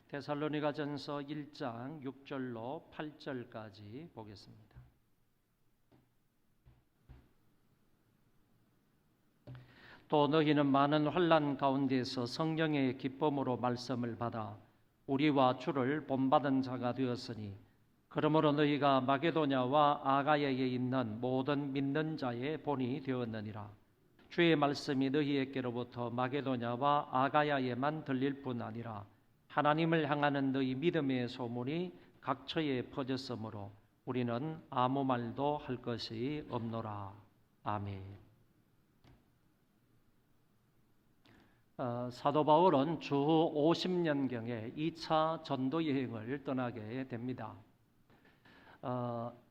데살로니가전서 1장 6절로 8절까지 보겠습니다. 또 너희는 많은 환난 가운데서 성령의 기쁨으로 말씀을 받아 우리와 주를 본받은 자가 되었으니 그러므로 너희가 마게도냐와 아가야에 있는 모든 믿는 자의 본이 되었느니라. 주의 말씀이 너희에게로부터 마게도냐와 아가야에만 들릴 뿐 아니라 하나님을 향하는 너희 믿음의 소문이 각처에 퍼졌으므로 우리는 아무 말도 할 것이 없노라. 아멘. 사도 바울은 주후 50년경에 2차 전도 여행을 떠나게 됩니다.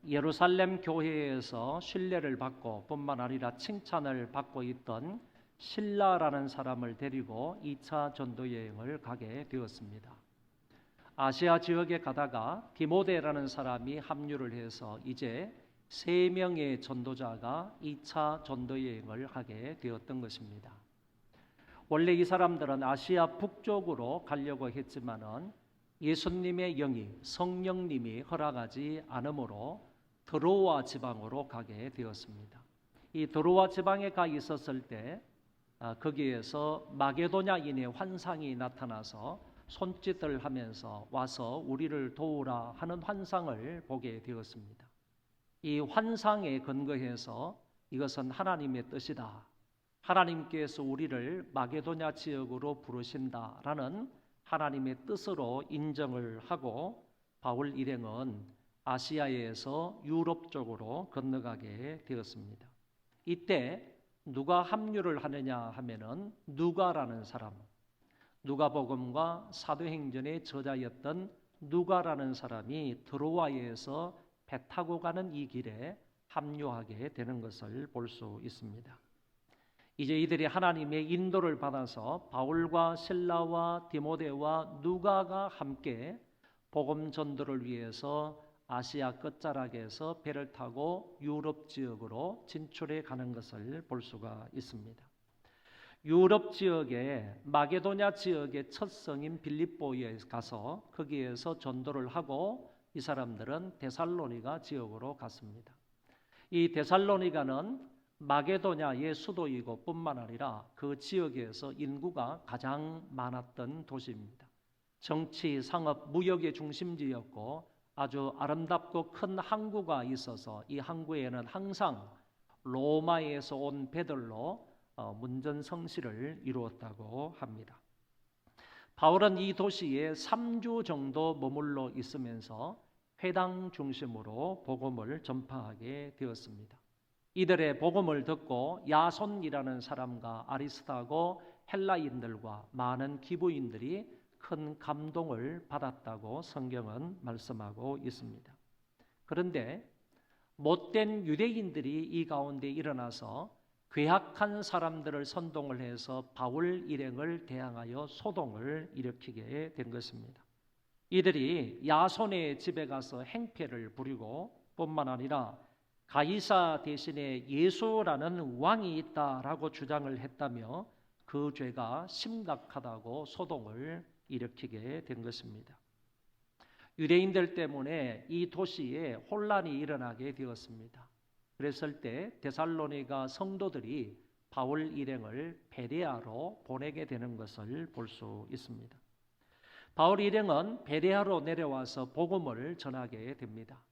예루살렘 교회에서 신뢰를 받고 뿐만 아니라 칭찬을 받고 있던 실라라는 사람을 데리고 2차 전도 여행을 가게 되었습니다. 아시아 지역에 가다가 디모데라는 사람이 합류를 해서 이제 3명의 전도자가 2차 전도 여행을 하게 되었던 것입니다. 원래 이 사람들은 아시아 북쪽으로 가려고 했지만은 예수님의 영이 성령님이 허락하지 않으므로 드로아 지방으로 가게 되었습니다. 이 드로아 지방에 가 있었을 때 거기에서 마게도냐인의 환상이 나타나서 손짓을 하면서 와서 우리를 도우라 하는 환상을 보게 되었습니다. 이 환상에 근거해서 이것은 하나님의 뜻이다. 하나님께서 우리를 마게도냐 지역으로 부르신다라는 하나님의 뜻으로 인정을 하고 바울 일행은 아시아에서 유럽 쪽으로 건너가게 되었습니다. 이때 누가 합류를 하느냐 하면은 누가라는 사람, 누가복음과 사도행전의 저자였던 누가라는 사람이 드로아에서 배 타고 가는 이 길에 합류하게 되는 것을 볼 수 있습니다. 이제 이들이 하나님의 인도를 받아서 바울과 실라와 디모데와 누가가 함께 복음 전도를 위해서 아시아 끝자락에서 배를 타고 유럽 지역으로 진출해 가는 것을 볼 수가 있습니다. 유럽 지역에 마게도냐 지역의 첫 성인 빌립보에 가서 거기에서 전도를 하고 이 사람들은 데살로니가 지역으로 갔습니다. 이 데살로니가는 마게도냐의 수도이고 뿐만 아니라 그 지역에서 인구가 가장 많았던 도시입니다. 정치, 상업, 무역의 중심지였고 아주 아름답고 큰 항구가 있어서 이 항구에는 항상 로마에서 온 배들로 문전성시를 이루었다고 합니다. 바울은 이 도시에 3주 정도 머물러 있으면서 회당 중심으로 복음을 전파하게 되었습니다. 이들의 복음을 듣고 야손이라는 사람과 아리스타고 헬라인들과 많은 기부인들이 큰 감동을 받았다고 성경은 말씀하고 있습니다. 그런데 못된 유대인들이 이 가운데 일어나서 괴악한 사람들을 선동을 해서 바울 일행을 대항하여 소동을 일으키게 된 것입니다. 이들이 야손의 집에 가서 행패를 부리고 뿐만 아니라 가이사 대신에 예수라는 왕이 있다라고 주장을 했다며 그 죄가 심각하다고 소동을 일으키게 된 것입니다. 유대인들 때문에 이 도시에 혼란이 일어나게 되었습니다. 그랬을 때 데살로니가 성도들이 바울 일행을 베레아로 보내게 되는 것을 볼 수 있습니다. 바울 일행은 베레아로 내려와서 복음을 전하게 됩니다.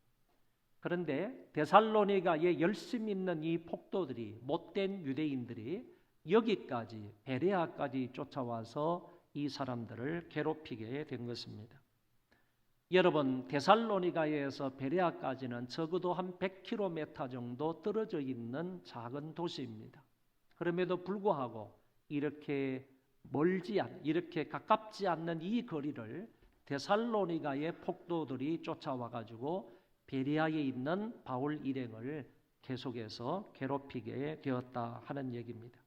그런데 데살로니가에 열심 있는 이 폭도들이 못된 유대인들이 여기까지 베레아까지 쫓아와서 이 사람들을 괴롭히게 된 것입니다. 여러분, 데살로니가에서 베레아까지는 적어도 한 100km 정도 떨어져 있는 작은 도시입니다. 그럼에도 불구하고 이렇게 이렇게 가깝지 않는 이 거리를 데살로니가의 폭도들이 쫓아와 가지고 베레아에 있는 바울 일행을 계속해서 괴롭히게 되었다 하는 얘기입니다.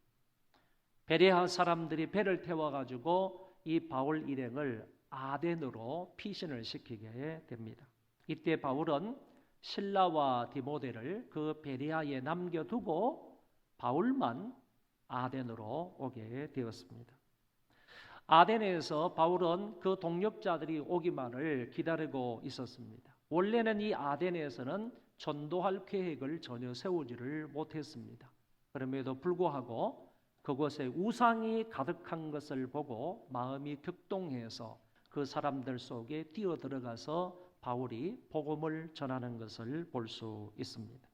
베레아 사람들이 배를 태워가지고 이 바울 일행을 아덴으로 피신을 시키게 됩니다. 이때 바울은 실라와 디모데를 그 베레아에 남겨두고 바울만 아덴으로 오게 되었습니다. 아데네에서 바울은 그 동역자들이 오기만을 기다리고 있었습니다. 원래는 이 아데네에서는 전도할 계획을 전혀 세우지를 못했습니다. 그럼에도 불구하고 그곳에 우상이 가득한 것을 보고 마음이 격동해서 그 사람들 속에 뛰어들어가서 바울이 복음을 전하는 것을 볼 수 있습니다.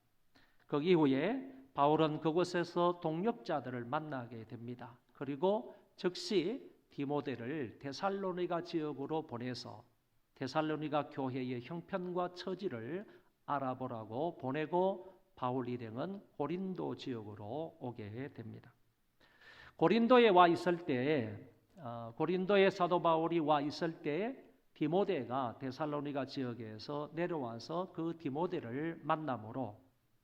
그 이후에 바울은 그곳에서 동역자들을 만나게 됩니다. 그리고 즉시 디모데를 데살로니가 지역으로 보내서 데살로니가 교회의 형편과 처지를 알아보라고 보내고 바울 일행은 고린도 지역으로 오게 됩니다. 고린도에 와 있을 때 고린도에 사도 바울이 와 있을 때 디모데가 데살로니가 지역에서 내려와서 그 디모데를 만남으로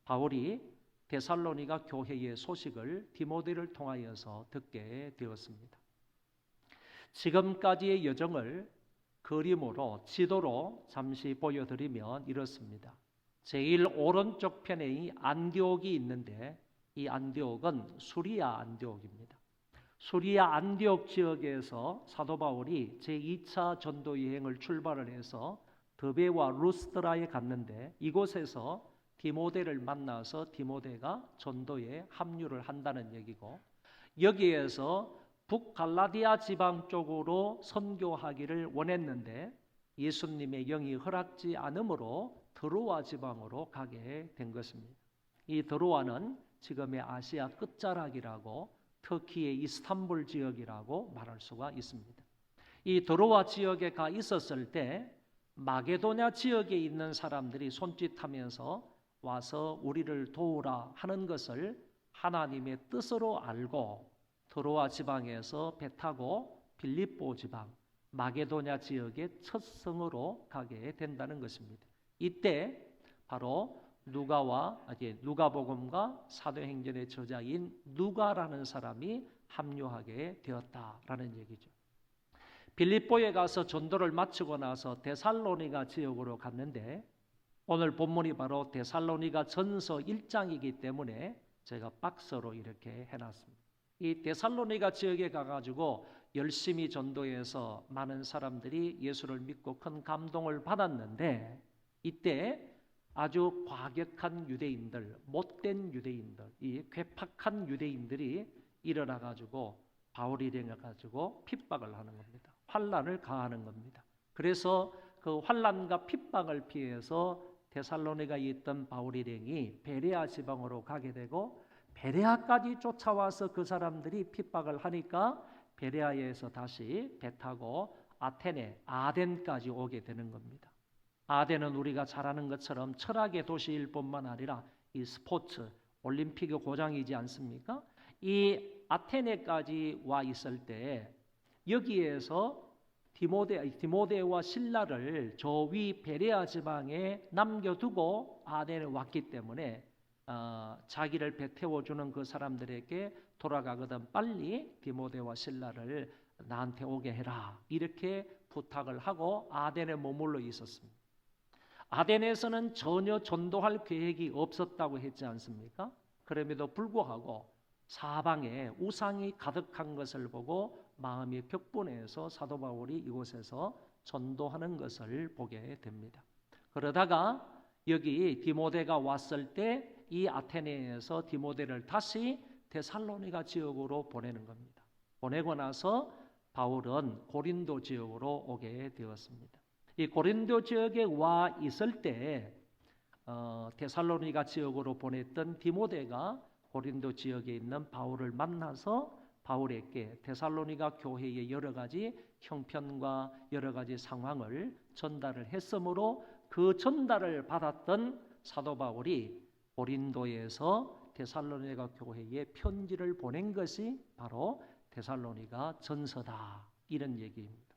바울이 데살로니가 교회의 소식을 디모데를 통하여서 듣게 되었습니다. 지금까지의 여정을 그림으로 지도로 잠시 보여드리면 이렇습니다. 제일 오른쪽 편에 이 안디옥이 있는데 이 안디옥은 수리아 안디옥입니다. 수리아 안디옥 지역에서 사도 바울이 제2차 전도 여행을 출발을 해서 드베와 루스드라에 갔는데 이곳에서 디모데를 만나서 디모데가 전도에 합류를 한다는 얘기고, 여기에서 북갈라디아 지방 쪽으로 선교하기를 원했는데 예수님의 영이 허락지 않으므로 드로아 지방으로 가게 된 것입니다. 이 드로아는 지금의 아시아 끝자락이라고, 터키의 이스탄불 지역이라고 말할 수가 있습니다. 이 드로아 지역에 가 있었을 때 마게도냐 지역에 있는 사람들이 손짓하면서 와서 우리를 도우라 하는 것을 하나님의 뜻으로 알고 드로아 지방에서 배 타고 빌립보 지방 마게도냐 지역의 첫 성으로 가게 된다는 것입니다. 이때 바로 누가복음과 사도행전의 저자인 누가라는 사람이 합류하게 되었다라는 얘기죠. 빌립보에 가서 전도를 마치고 나서 데살로니가 지역으로 갔는데 오늘 본문이 바로 데살로니가 전서 1장이기 때문에 제가 박스로 이렇게 해놨습니다. 이 데살로니가 지역에 가가지고 열심히 전도해서 많은 사람들이 예수를 믿고 큰 감동을 받았는데 이때 아주 과격한 유대인들, 못된 유대인들, 이 괴팍한 유대인들이 일어나가지고 바울 일행해가지고 핍박을 하는 겁니다. 환난을 가하는 겁니다. 그래서 그 환난과 핍박을 피해서 데살로니가에 있던 바울 일행이 베레아 지방으로 가게 되고 베레아까지 쫓아와서 그 사람들이 핍박을 하니까 베레아에서 다시 배 타고 아덴까지 오게 되는 겁니다. 아덴은 우리가 잘 아는 것처럼 철학의 도시일 뿐만 아니라 이 스포츠, 올림픽의 고장이지 않습니까? 이 아테네까지 와 있을 때 여기에서 디모데와 실라를 저 위 베레아 지방에 남겨두고 아덴에 왔기 때문에 자기를 배 태워주는 그 사람들에게 돌아가거든 빨리 디모데와 실라를 나한테 오게 해라 이렇게 부탁을 하고 아덴에 머물러 있었습니다. 아덴에서는 전혀 전도할 계획이 없었다고 했지 않습니까? 그럼에도 불구하고 사방에 우상이 가득한 것을 보고 마음이 격분해서 사도 바울이 이곳에서 전도하는 것을 보게 됩니다. 그러다가 여기 디모데가 왔을 때 이 아테네에서 디모데를 다시 데살로니가 지역으로 보내는 겁니다. 보내고 나서 바울은 고린도 지역으로 오게 되었습니다. 이 고린도 지역에 와 있을 때 데살로니가 지역으로 보냈던 디모데가 고린도 지역에 있는 바울을 만나서 바울에게 데살로니가 교회의 여러 가지 형편과 여러 가지 상황을 전달을 했으므로 그 전달을 받았던 사도 바울이 고린도에서 데살로니가 교회에 편지를 보낸 것이 바로 데살로니가 전서다 이런 얘기입니다.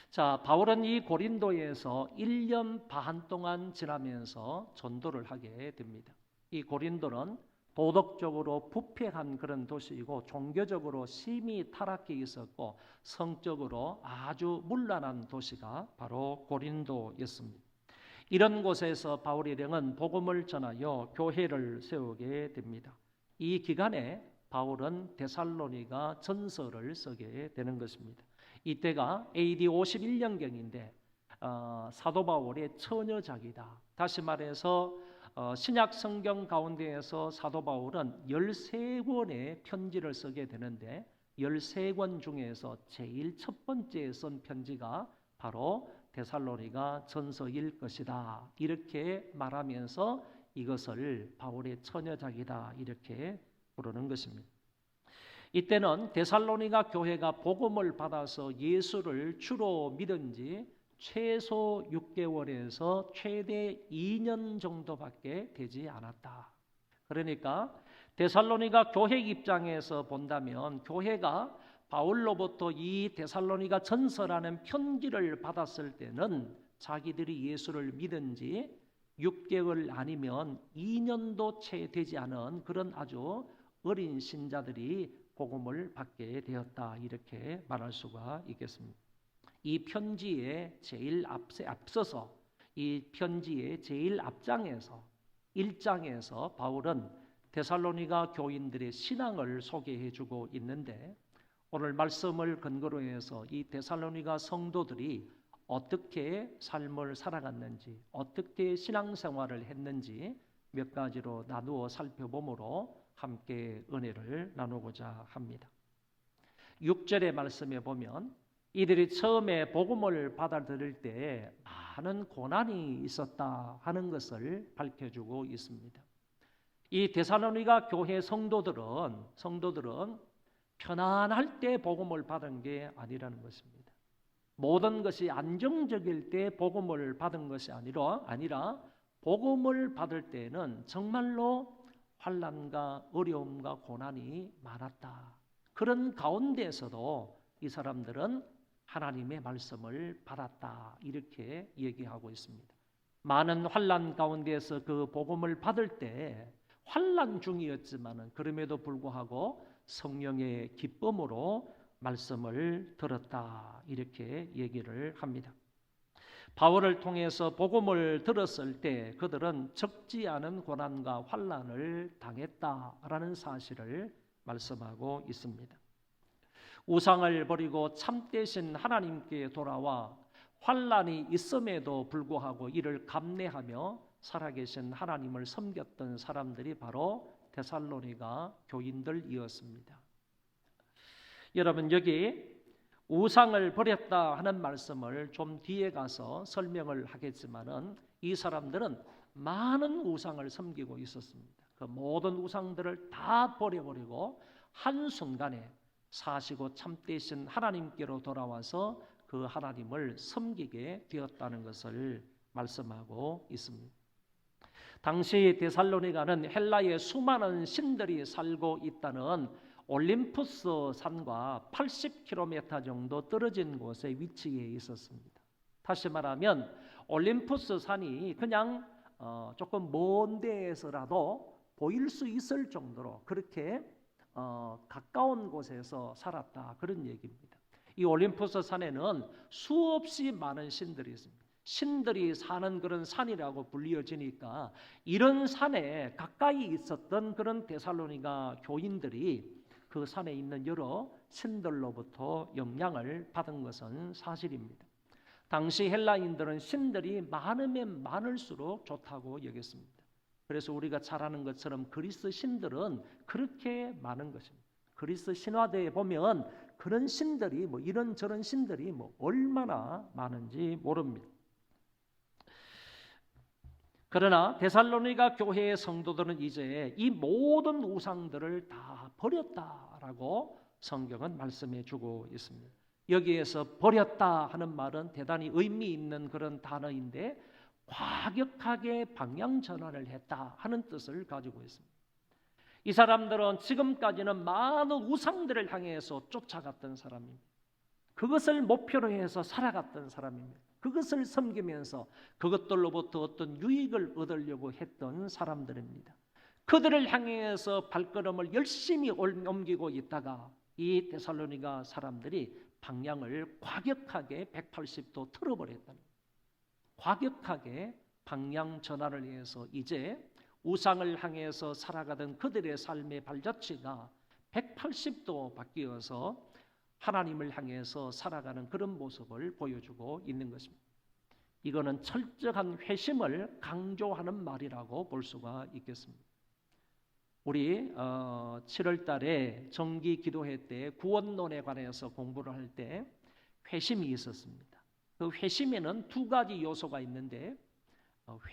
자, 바울은 이 고린도에서 1년 반 동안 지나면서 전도를 하게 됩니다. 이 고린도는 도덕적으로 부패한 그런 도시이고 종교적으로 심히 타락해 있었고 성적으로 아주 문란한 도시가 바로 고린도였습니다. 이런 곳에서 바울 일행은 복음을 전하여 교회를 세우게 됩니다. 이 기간에 바울은 데살로니가 전서를 쓰게 되는 것입니다. 이때가 AD 51년경인데 사도 바울의 처녀작이다. 다시 말해서 신약 성경 가운데에서 사도 바울은 13권의 편지를 쓰게 되는데 13권 중에서 제일 첫 번째 쓴 편지가 바로 데살로니가 전서일 것이다. 이렇게 말하면서 이것을 바울의 처녀작이다 이렇게 부르는 것입니다. 이때는 데살로니가 교회가 복음을 받아서 예수를 주로 믿은 지 최소 6개월에서 최대 2년 정도밖에 되지 않았다. 그러니까 데살로니가 교회 입장에서 본다면 교회가 바울로부터 이 데살로니가 전서라는 편지를 받았을 때는 자기들이 예수를 믿은 지 6개월 아니면 2년도 채 되지 않은 그런 아주 어린 신자들이 복음을 받게 되었다 이렇게 말할 수가 있겠습니다. 이 편지에 제일 앞서서 이 편지의 제일 앞장에서 1장에서 바울은 데살로니가 교인들의 신앙을 소개해주고 있는데 오늘 말씀을 근거로 해서 이 데살로니가 성도들이 어떻게 삶을 살아갔는지 어떻게 신앙생활을 했는지 몇 가지로 나누어 살펴보므로 함께 은혜를 나누고자 합니다. 6절의 말씀에 보면 이들이 처음에 복음을 받아들일 때 많은 고난이 있었다 하는 것을 밝혀주고 있습니다. 이 데살로니가 교회 성도들은 편안할 때 복음을 받은 게 아니라는 것입니다. 모든 것이 안정적일 때 복음을 받은 것이 아니라 복음을 받을 때는 정말로 환난과 어려움과 고난이 많았다. 그런 가운데서도 이 사람들은 하나님의 말씀을 받았다. 이렇게 얘기하고 있습니다. 많은 환난 가운데서 그 복음을 받을 때 환난 중이었지만 그럼에도 불구하고 성령의 기쁨으로 말씀을 들었다. 이렇게 얘기를 합니다. 바울을 통해서 복음을 들었을 때 그들은 적지 않은 고난과 환난을 당했다라는 사실을 말씀하고 있습니다. 우상을 버리고 참되신 하나님께 돌아와 환난이 있음에도 불구하고 이를 감내하며 살아계신 하나님을 섬겼던 사람들이 바로 데살로니가 교인들이었습니다. 여러분 여기 우상을 버렸다 하는 말씀을 좀 뒤에 가서 설명을 하겠지만은 이 사람들은 많은 우상을 섬기고 있었습니다. 그 모든 우상들을 다 버려버리고 한순간에 사시고 참되신 하나님께로 돌아와서 그 하나님을 섬기게 되었다는 것을 말씀하고 있습니다. 당시 데살로니가는 헬라의 수많은 신들이 살고 있다는 올림푸스 산과 80km 정도 떨어진 곳에 위치해 있었습니다. 다시 말하면 올림푸스 산이 그냥 조금 먼 데에서라도 보일 수 있을 정도로 그렇게 가까운 곳에서 살았다 그런 얘기입니다. 이 올림푸스 산에는 수없이 많은 신들이 있습니다. 신들이 사는 그런 산이라고 불리어지니까 이런 산에 가까이 있었던 그런 데살로니가 교인들이 그 산에 있는 여러 신들로부터 영향을 받은 것은 사실입니다. 당시 헬라인들은 신들이 많으면 많을수록 좋다고 여겼습니다. 그래서 우리가 잘 아는 것처럼 그리스 신들은 그렇게 많은 것입니다. 그리스 신화대에 보면 그런 신들이 이런저런 신들이 얼마나 많은지 모릅니다. 그러나 데살로니가 교회의 성도들은 이제 이 모든 우상들을 다 버렸다라고 성경은 말씀해 주고 있습니다. 여기에서 버렸다 하는 말은 대단히 의미 있는 그런 단어인데 과격하게 방향 전환을 했다 하는 뜻을 가지고 있습니다. 이 사람들은 지금까지는 많은 우상들을 향해서 쫓아갔던 사람입니다. 그것을 목표로 해서 살아갔던 사람입니다. 그것을 섬기면서 그것들로부터 어떤 유익을 얻으려고 했던 사람들입니다. 그들을 향해서 발걸음을 열심히 옮기고 있다가 이 데살로니가 사람들이 방향을 과격하게 180도 틀어버렸다는 거예요. 과격하게 방향 전환을 해서 이제 우상을 향해서 살아가던 그들의 삶의 발자취가 180도 바뀌어서 하나님을 향해서 살아가는 그런 모습을 보여주고 있는 것입니다. 이거는 철저한 회심을 강조하는 말이라고 볼 수가 있겠습니다. 우리 7월 달에 정기 기도회 때 구원론에 관해서 공부를 할 때 회심이 있었습니다. 그 회심에는 두 가지 요소가 있는데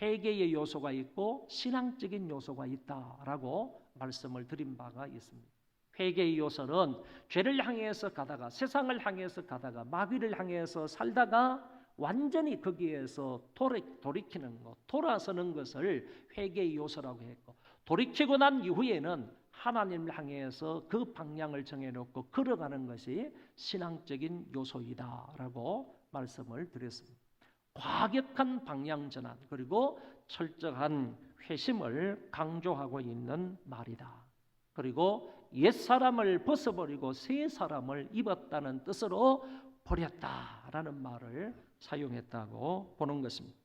회개의 요소가 있고 신앙적인 요소가 있다라고 말씀을 드린 바가 있습니다. 회개의 요소는 죄를 향해서 가다가 세상을 향해서 가다가 마귀를 향해서 살다가 완전히 거기에서 돌이키는 것, 돌아서는 것을 회개의 요소라고 했고, 돌이키고 난 이후에는 하나님을 향해서 그 방향을 정해놓고 걸어가는 것이 신앙적인 요소이다라고 말씀을 드렸습니다. 과격한 방향 전환 그리고 철저한 회심을 강조하고 있는 말이다. 그리고 옛사람을 벗어버리고 새 사람을 입었다는 뜻으로 버렸다라는 말을 사용했다고 보는 것입니다.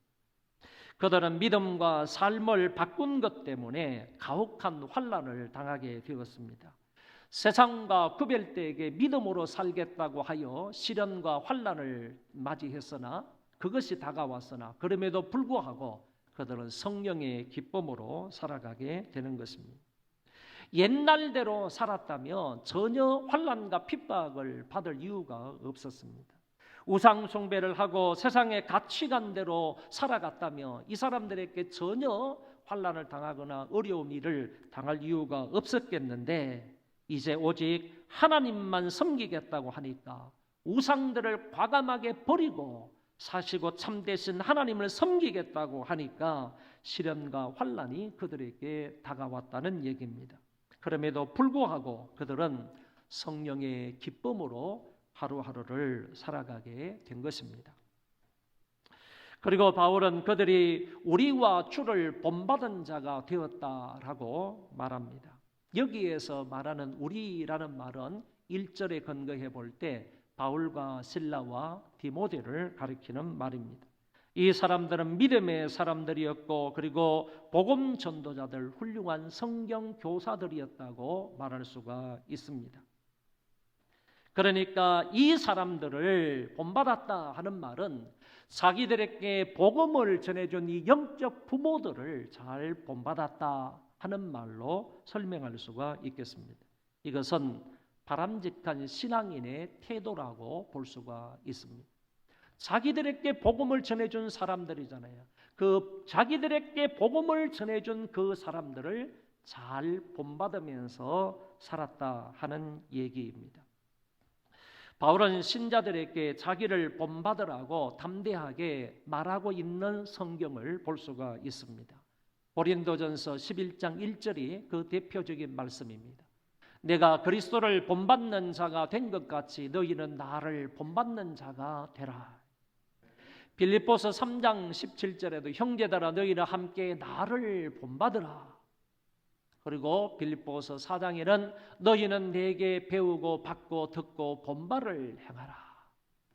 그들은 믿음과 삶을 바꾼 것 때문에 가혹한 환난을 당하게 되었습니다. 세상과 구별되게 믿음으로 살겠다고 하여 시련과 환난을 맞이했으나 그것이 다가왔으나 그럼에도 불구하고 그들은 성령의 기쁨으로 살아가게 되는 것입니다. 옛날대로 살았다면 전혀 환난과 핍박을 받을 이유가 없었습니다. 우상 숭배를 하고 세상의 가치관대로 살아갔다면 이 사람들에게 전혀 환난을 당하거나 어려운 일을 당할 이유가 없었겠는데 이제 오직 하나님만 섬기겠다고 하니까 우상들을 과감하게 버리고 사시고 참되신 하나님을 섬기겠다고 하니까 시련과 환난이 그들에게 다가왔다는 얘기입니다. 그럼에도 불구하고 그들은 성령의 기쁨으로 하루하루를 살아가게 된 것입니다. 그리고 바울은 그들이 우리와 주를 본받은 자가 되었다라고 말합니다. 여기에서 말하는 우리라는 말은 1절에 근거해 볼 때 바울과 실라와 디모데를 가리키는 말입니다. 이 사람들은 믿음의 사람들이었고 그리고 복음 전도자들, 훌륭한 성경 교사들이었다고 말할 수가 있습니다. 그러니까 이 사람들을 본받았다 하는 말은 자기들에게 복음을 전해준 이 영적 부모들을 잘 본받았다 하는 말로 설명할 수가 있겠습니다. 이것은 바람직한 신앙인의 태도라고 볼 수가 있습니다. 자기들에게 복음을 전해준 사람들이잖아요. 그 자기들에게 복음을 전해준 그 사람들을 잘 본받으면서 살았다 하는 얘기입니다. 바울은 신자들에게 자기를 본받으라고 담대하게 말하고 있는 성경을 볼 수가 있습니다. 고린도전서 11장 1절이 그 대표적인 말씀입니다. 내가 그리스도를 본받는 자가 된 것 같이 너희는 나를 본받는 자가 되라. 빌립보서 3장 17절에도 형제들아 너희는 함께 나를 본받으라. 그리고 빌립보서 4장에는 너희는 내게 배우고 받고 듣고 본바를 행하라.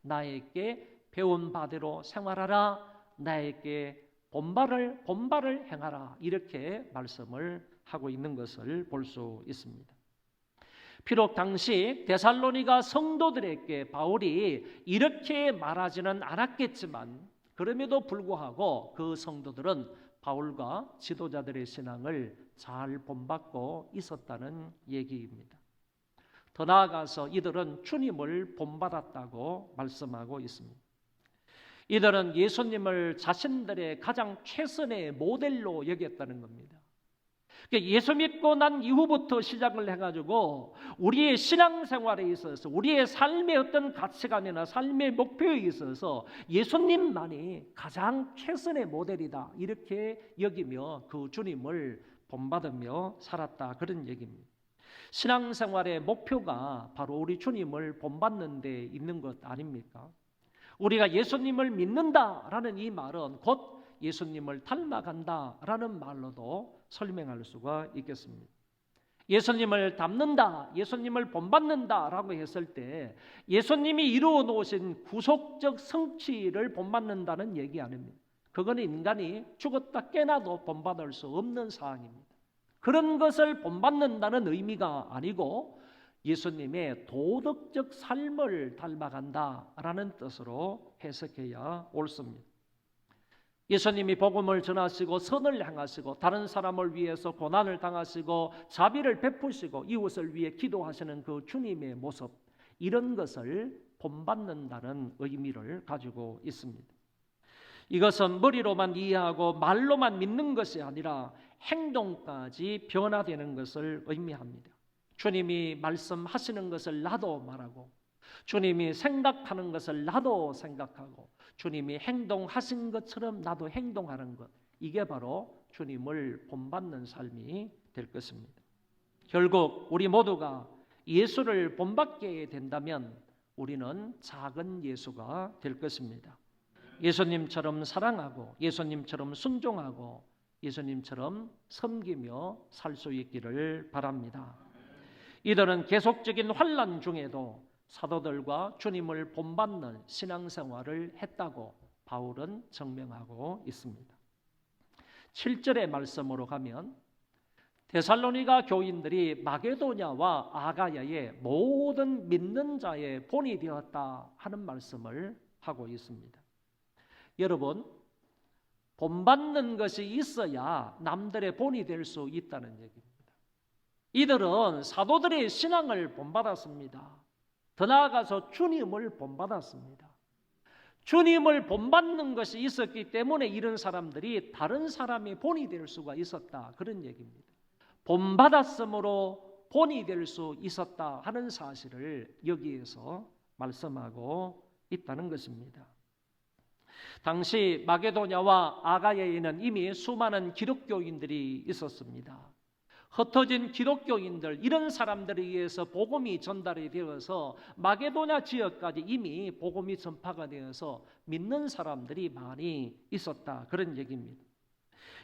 나에게 배운 바대로 생활하라. 나에게 본바를 행하라. 이렇게 말씀을 하고 있는 것을 볼 수 있습니다. 비록 당시 데살로니가 성도들에게 바울이 이렇게 말하지는 않았겠지만 그럼에도 불구하고 그 성도들은 바울과 지도자들의 신앙을 잘 본받고 있었다는 얘기입니다. 더 나아가서 이들은 주님을 본받았다고 말씀하고 있습니다. 이들은 예수님을 자신들의 가장 최선의 모델로 여겼다는 겁니다. 예수 믿고 난 이후부터 시작을 해가지고 우리의 신앙생활에 있어서 우리의 삶의 어떤 가치관이나 삶의 목표에 있어서 예수님만이 가장 최선의 모델이다 이렇게 여기며 그 주님을 본받으며 살았다 그런 얘기입니다. 신앙생활의 목표가 바로 우리 주님을 본받는 데 있는 것 아닙니까? 우리가 예수님을 믿는다라는 이 말은 곧 예수님을 닮아간다라는 말로도 설명할 수가 있겠습니다. 예수님을 닮는다, 예수님을 본받는다라고 했을 때 예수님이 이루어 놓으신 구속적 성취를 본받는다는 얘기 아닙니다. 그건 인간이 죽었다 깨나도 본받을 수 없는 사항입니다. 그런 것을 본받는다는 의미가 아니고 예수님의 도덕적 삶을 닮아간다라는 뜻으로 해석해야 옳습니다. 예수님이 복음을 전하시고 선을 행하시고 다른 사람을 위해서 고난을 당하시고 자비를 베푸시고 이웃을 위해 기도하시는 그 주님의 모습, 이런 것을 본받는다는 의미를 가지고 있습니다. 이것은 머리로만 이해하고 말로만 믿는 것이 아니라 행동까지 변화되는 것을 의미합니다. 주님이 말씀하시는 것을 나도 말하고, 주님이 생각하는 것을 나도 생각하고, 주님이 행동하신 것처럼 나도 행동하는 것, 이게 바로 주님을 본받는 삶이 될 것입니다. 결국 우리 모두가 예수를 본받게 된다면 우리는 작은 예수가 될 것입니다. 예수님처럼 사랑하고, 예수님처럼 순종하고, 예수님처럼 섬기며 살 수 있기를 바랍니다. 이들은 계속적인 환난 중에도 사도들과 주님을 본받는 신앙생활을 했다고 바울은 증명하고 있습니다. 7절의 말씀으로 가면 데살로니가 교인들이 마게도냐와 아가야의 모든 믿는 자의 본이 되었다 하는 말씀을 하고 있습니다. 여러분, 본받는 것이 있어야 남들의 본이 될 수 있다는 얘기입니다. 이들은 사도들의 신앙을 본받았습니다. 더 나아가서 주님을 본받았습니다. 주님을 본받는 것이 있었기 때문에 이런 사람들이 다른 사람의 본이 될 수가 있었다, 그런 얘기입니다. 본받았으므로 본이 될 수 있었다 하는 사실을 여기에서 말씀하고 있다는 것입니다. 당시 마게도냐와 아가야에는 이미 수많은 기독교인들이 있었습니다. 흩어진 기독교인들, 이런 사람들에 의해서 복음이 전달이 되어서 마게도냐 지역까지 이미 복음이 전파가 되어서 믿는 사람들이 많이 있었다, 그런 얘기입니다.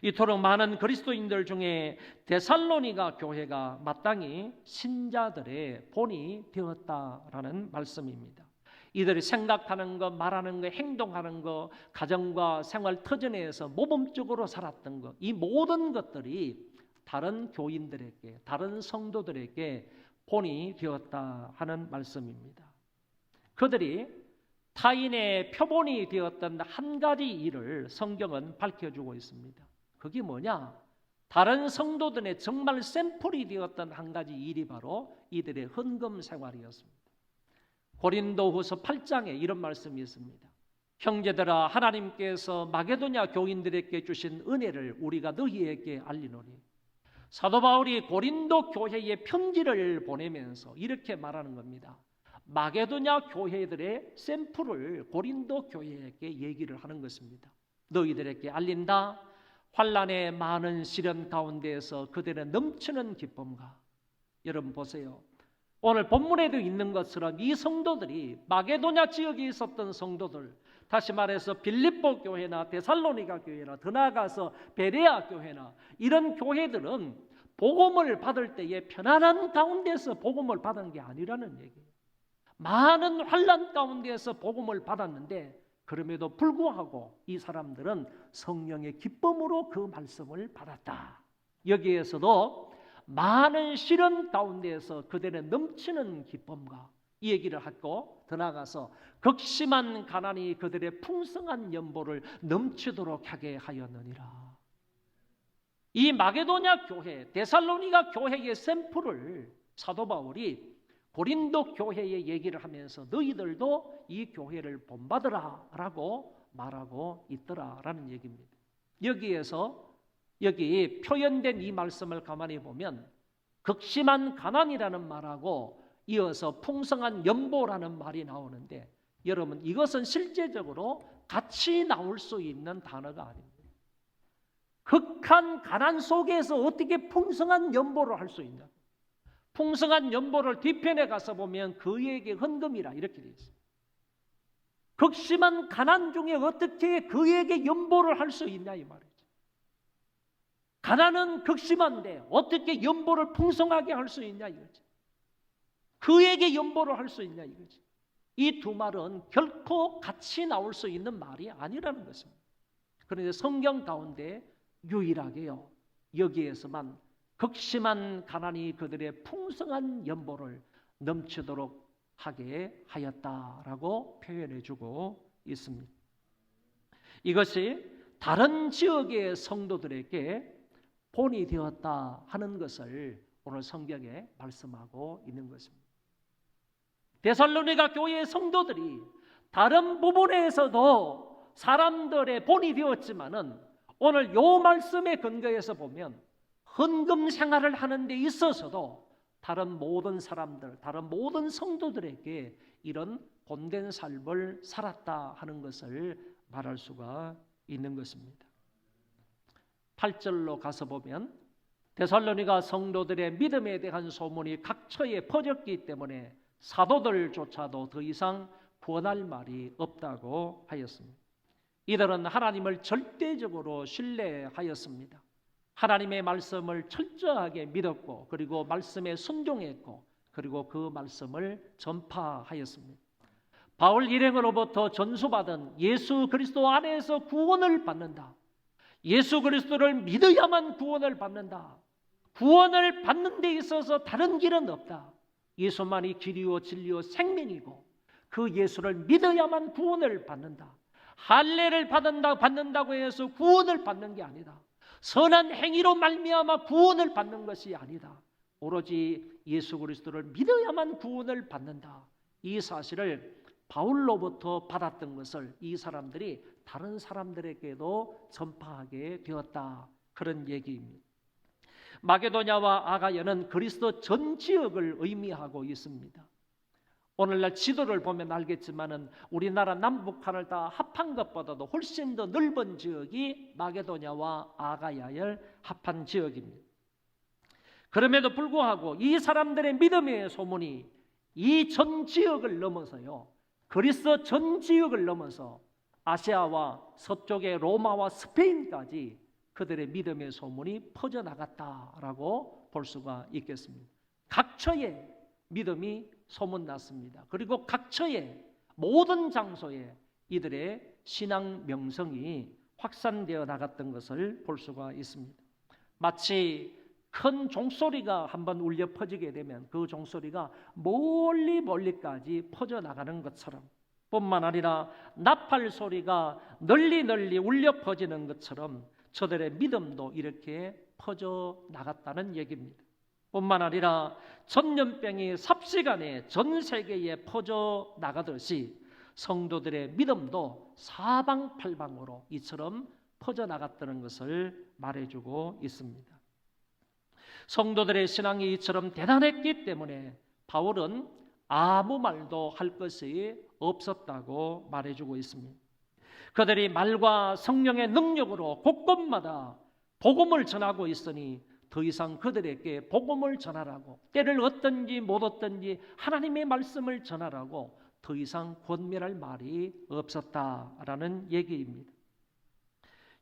이토록 많은 그리스도인들 중에 데살로니가 교회가 마땅히 신자들의 본이 되었다라는 말씀입니다. 이들이 생각하는 것, 말하는 것, 행동하는 것, 가정과 생활 터전에서 모범적으로 살았던 것, 이 모든 것들이 다른 교인들에게, 다른 성도들에게 본이 되었다 하는 말씀입니다. 그들이 타인의 표본이 되었던 한 가지 일을 성경은 밝혀주고 있습니다. 그게 뭐냐? 다른 성도들의 정말 샘플이 되었던 한 가지 일이 바로 이들의 헌금 생활이었습니다. 고린도후서 8장에 이런 말씀이 있습니다. 형제들아, 하나님께서 마게도냐 교인들에게 주신 은혜를 우리가 너희에게 알리노니, 사도 바울이 고린도 교회에 편지를 보내면서 이렇게 말하는 겁니다. 마게도냐 교회들의 샘플을 고린도 교회에게 얘기를 하는 것입니다. 너희들에게 알린다. 환난의 많은 시련 가운데에서 그들의 넘치는 기쁨과, 여러분 보세요. 오늘 본문에도 있는 것처럼 이 성도들이 마게도냐 지역에 있었던 성도들, 다시 말해서 빌립보 교회나 데살로니가 교회나 더 나아가서 베레아 교회나 이런 교회들은 복음을 받을 때에 편안한 가운데서 복음을 받은 게 아니라는 얘기예요. 많은 환난 가운데서 복음을 받았는데 그럼에도 불구하고 이 사람들은 성령의 기쁨으로 그 말씀을 받았다. 여기에서도 많은 시련 가운데에서 그들의 넘치는 기쁨과 이 얘기를 하고 더 나아가서 극심한 가난이 그들의 풍성한 연보를 넘치도록 하게 하였느니라. 이 마게도냐 교회, 데살로니가 교회의 샘플을 사도 바울이 고린도 교회에 얘기를 하면서 너희들도 이 교회를 본받으라 라고 말하고 있더라라는 얘기입니다. 여기에서 여기 표현된 이 말씀을 가만히 보면 극심한 가난이라는 말하고 이어서 풍성한 연보라는 말이 나오는데, 여러분 이것은 실제적으로 같이 나올 수 있는 단어가 아닙니다. 극한 가난 속에서 어떻게 풍성한 연보를 할 수 있냐? 풍성한 연보를 뒤편에 가서 보면 그에게 헌금이라 이렇게 되어 있어요. 극심한 가난 중에 어떻게 그에게 연보를 할 수 있냐 이 말이죠. 가난은 극심한데 어떻게 연보를 풍성하게 할 수 있냐 이거지. 그에게 연보를 할 수 있냐 이거지. 이 두 말은 결코 같이 나올 수 있는 말이 아니라는 것입니다. 그런데 성경 가운데 유일하게요, 여기에서만 극심한 가난이 그들의 풍성한 연보를 넘치도록 하게 하였다라고 표현해주고 있습니다. 이것이 다른 지역의 성도들에게 본이 되었다 하는 것을 오늘 성경에 말씀하고 있는 것입니다. 데살로니가 교회의 성도들이 다른 부분에서도 사람들의 본이 되었지만은 오늘 요 말씀에 근거해서 보면 헌금 생활을 하는 데 있어서도 다른 모든 사람들, 다른 모든 성도들에게 이런 본된 삶을 살았다 하는 것을 말할 수가 있는 것입니다. 8절로 가서 보면 데살로니가 성도들의 믿음에 대한 소문이 각처에 퍼졌기 때문에 사도들조차도 더 이상 구원할 말이 없다고 하였습니다. 이들은 하나님을 절대적으로 신뢰하였습니다. 하나님의 말씀을 철저하게 믿었고 그리고 말씀에 순종했고 그리고 그 말씀을 전파하였습니다. 바울 일행으로부터 전수받은 예수 그리스도 안에서 구원을 받는다. 예수 그리스도를 믿어야만 구원을 받는다. 구원을 받는 데 있어서 다른 길은 없다. 예수만이 길이요 진리요 생명이고 그 예수를 믿어야만 구원을 받는다. 할례를 받는다고 해서 구원을 받는 게 아니다. 선한 행위로 말미암아 구원을 받는 것이 아니다. 오로지 예수 그리스도를 믿어야만 구원을 받는다. 이 사실을 바울로부터 받았던 것을 이 사람들이 다른 사람들에게도 전파하게 되었다. 그런 얘기입니다. 마게도냐와 아가야는 그리스도 전 지역을 의미하고 있습니다. 오늘날 지도를 보면 알겠지만은 우리나라 남북한을 다 합한 것보다도 훨씬 더 넓은 지역이 마게도냐와 아가야를 합한 지역입니다. 그럼에도 불구하고 이 사람들의 믿음의 소문이 이 전 지역을 넘어서요, 그리스도 전 지역을 넘어서 아시아와 서쪽의 로마와 스페인까지 그들의 믿음의 소문이 퍼져나갔다라고 볼 수가 있겠습니다. 각처에 믿음이 소문났습니다. 그리고 각처에 모든 장소에 이들의 신앙 명성이 확산되어 나갔던 것을 볼 수가 있습니다. 마치 큰 종소리가 한번 울려 퍼지게 되면 그 종소리가 멀리까지 퍼져나가는 것처럼, 뿐만 아니라 나팔 소리가 널리 울려 퍼지는 것처럼 저들의 믿음도 이렇게 퍼져나갔다는 얘기입니다. 뿐만 아니라 전염병이 삽시간에 전 세계에 퍼져나가듯이 성도들의 믿음도 사방팔방으로 이처럼 퍼져나갔다는 것을 말해주고 있습니다. 성도들의 신앙이 이처럼 대단했기 때문에 바울은 아무 말도 할 것이 없었다고 말해주고 있습니다. 그들이 말과 성령의 능력으로 곳곳마다 복음을 전하고 있으니 더 이상 그들에게 복음을 전하라고, 때를 얻든지 못 얻든지 하나님의 말씀을 전하라고 더 이상 권면할 말이 없었다라는 얘기입니다.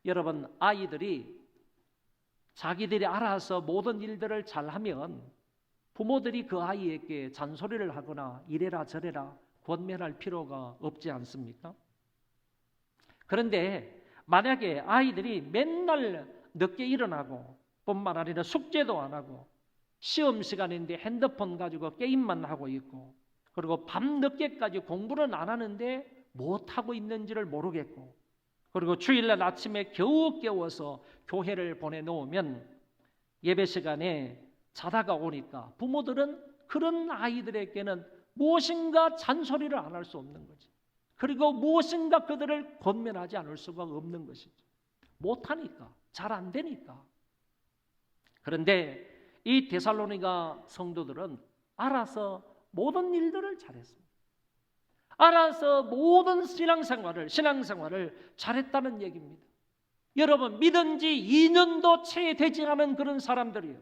여러분, 아이들이 자기들이 알아서 모든 일들을 잘하면 부모들이 그 아이에게 잔소리를 하거나 이래라 저래라 권면할 필요가 없지 않습니까? 그런데 만약에 아이들이 맨날 늦게 일어나고 뿐만 아니라 숙제도 안 하고 시험 시간인데 핸드폰 가지고 게임만 하고 있고 그리고 밤늦게까지 공부는 안 하는데 못하고 있는지를 모르겠고 그리고 주일날 아침에 겨우 깨워서 교회를 보내놓으면 예배 시간에 자다가 오니까 부모들은 그런 아이들에게는 무엇인가 잔소리를 안 할 수 없는 거지. 그리고 무엇인가 그들을 권면하지 않을 수가 없는 것이죠. 못하니까, 잘 안 되니까. 그런데 이 데살로니가 성도들은 알아서 모든 일들을 잘했습니다. 알아서 모든 신앙생활을 잘했다는 얘기입니다. 여러분, 믿은 지 2년도 채 되지 않은 그런 사람들이에요.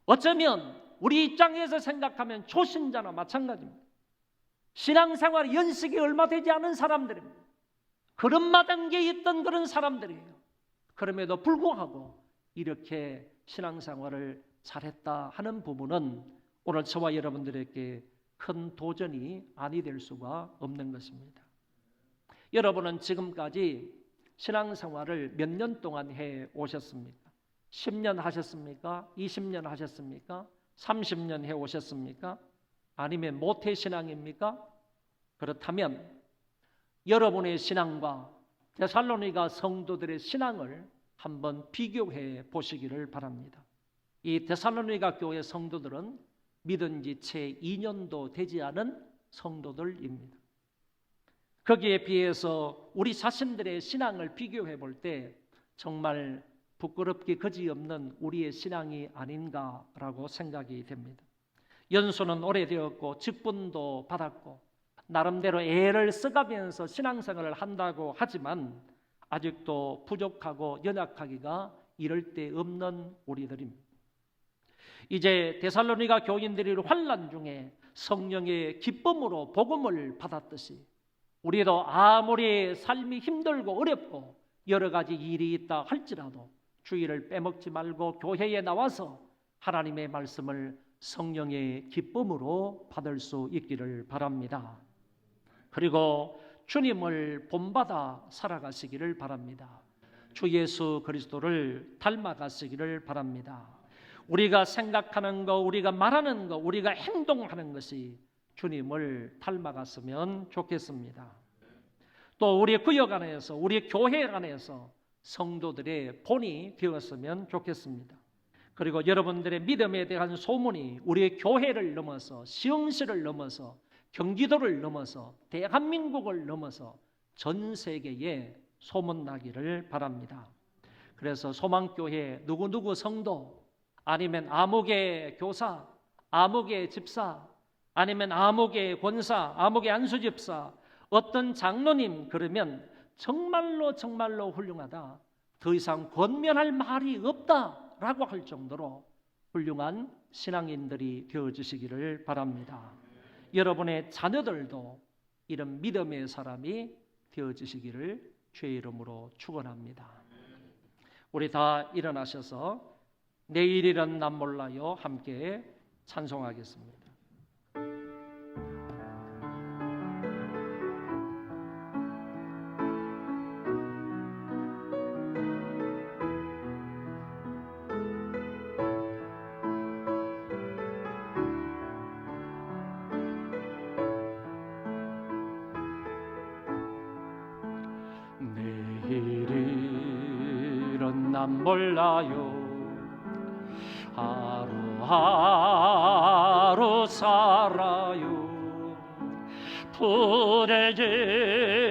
어쩌면 우리 입장에서 생각하면 초신자나 마찬가지입니다. 신앙생활 연식이 얼마 되지 않은 사람들입니다. 그런 마당에 있던 그런 사람들이에요. 그럼에도 불구하고 이렇게 신앙생활을 잘했다 하는 부분은 오늘 저와 여러분들에게 큰 도전이 아니 될 수가 없는 것입니다. 여러분은 지금까지 신앙생활을 몇 년 동안 해 오셨습니까? 10년 하셨습니까? 20년 하셨습니까? 30년 해 오셨습니까? 아니면 모태신앙입니까? 그렇다면 여러분의 신앙과 데살로니가 성도들의 신앙을 한번 비교해 보시기를 바랍니다. 이 데살로니가 교회 성도들은 믿은 지 채 2년도 되지 않은 성도들입니다. 거기에 비해서 우리 자신들의 신앙을 비교해 볼 때 정말 부끄럽기 그지없는 우리의 신앙이 아닌가라고 생각이 됩니다. 연수는 오래되었고 직분도 받았고 나름대로 애를 써가면서 신앙생활을 한다고 하지만 아직도 부족하고 연약하기가 이를 데 없는 우리들입니다. 이제 데살로니가 교인들이 환난 중에 성령의 기쁨으로 복음을 받았듯이 우리도 아무리 삶이 힘들고 어렵고 여러 가지 일이 있다 할지라도 주일을 빼먹지 말고 교회에 나와서 하나님의 말씀을 성령의 기쁨으로 받을 수 있기를 바랍니다. 그리고 주님을 본받아 살아가시기를 바랍니다. 주 예수 그리스도를 닮아가시기를 바랍니다. 우리가 생각하는 것, 우리가 말하는 것, 우리가 행동하는 것이 주님을 닮아갔으면 좋겠습니다. 또 우리 구역 안에서, 우리 교회 안에서 성도들의 본이 되었으면 좋겠습니다. 그리고 여러분들의 믿음에 대한 소문이 우리의 교회를 넘어서 시흥시를 넘어서 경기도를 넘어서 대한민국을 넘어서 전 세계에 소문나기를 바랍니다. 그래서 소망교회 누구누구 성도 아니면 아무개 교사, 아무개 집사, 아니면 아무개 권사, 아무개 안수집사, 어떤 장로님 그러면 정말로 훌륭하다. 더 이상 권면할 말이 없다라고 할 정도로 훌륭한 신앙인들이 되어주시기를 바랍니다. 여러분의 자녀들도 이런 믿음의 사람이 되어주시기를 주의 이름으로 축원합니다. 우리 다 일어나셔서 내일이란 난 몰라요 함께 찬송하겠습니다. 내일이란 난 몰라요 하루하루 살아요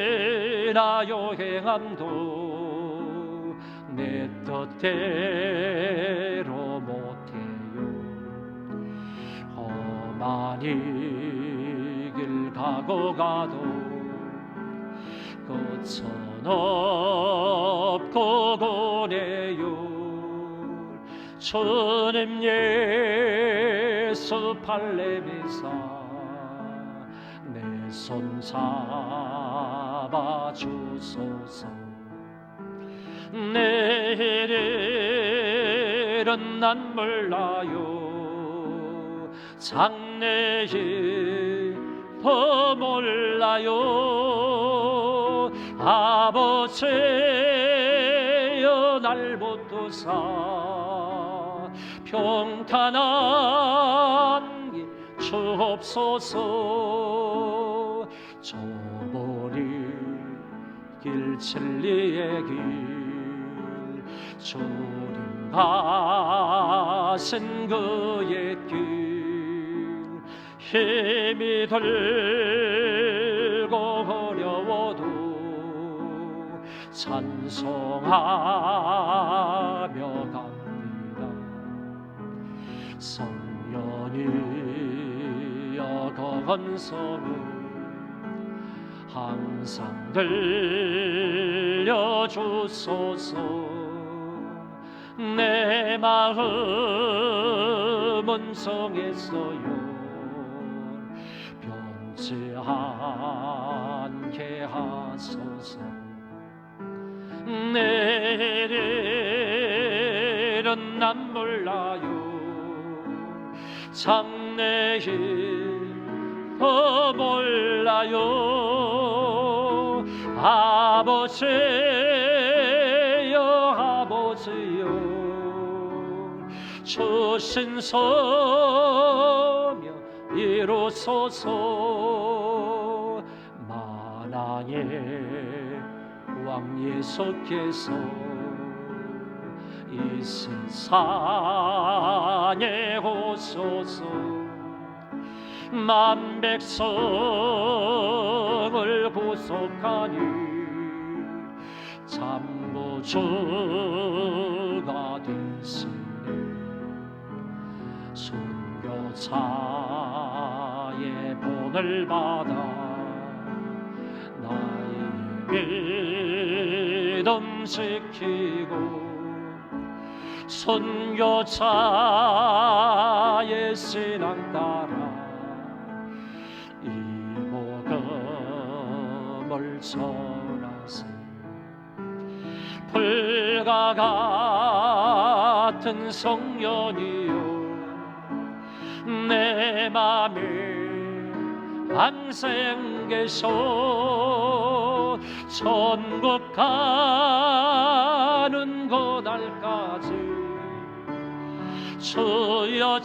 불행이나요 행함도 내 뜻대로 못해요 험한 길 가고 가도 끝은 없고 고뇌요 주님 예수 발레미사 내 손 잡아 주소서 내일은 난 몰라요 장래일 더 몰라요 아버지여 날 붙드사 평탄한 길 주옵소서 저버릴 길 진리의 길 주님 가신 그의 길 힘이 들고 어려워도 찬송하며 갑니다 성령이여 건성을 항상 들려주소서 내 마음은 성했어요 변치 않게 하소서 내일은 난 몰라요 장래일 더 몰라요 아버지여 주신 소명 이루소서. 만왕의 왕 예수께서 이 세상에 오소서. 만 백성을 구속하니 참구주가 되시네. 순교자의 본을 받아 나의 믿음 지키고 선교자의 신앙 따라 이 복음을 전하세. 불과 같은 성령이여 내 맘에 항상 계셔. 천국 가는 그날까지 주여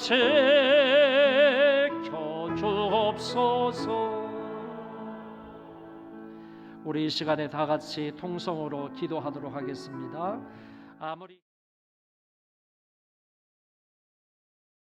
지켜주옵소서. 우리 이 시간에 다 같이 통성으로 기도하도록 하겠습니다. 아무리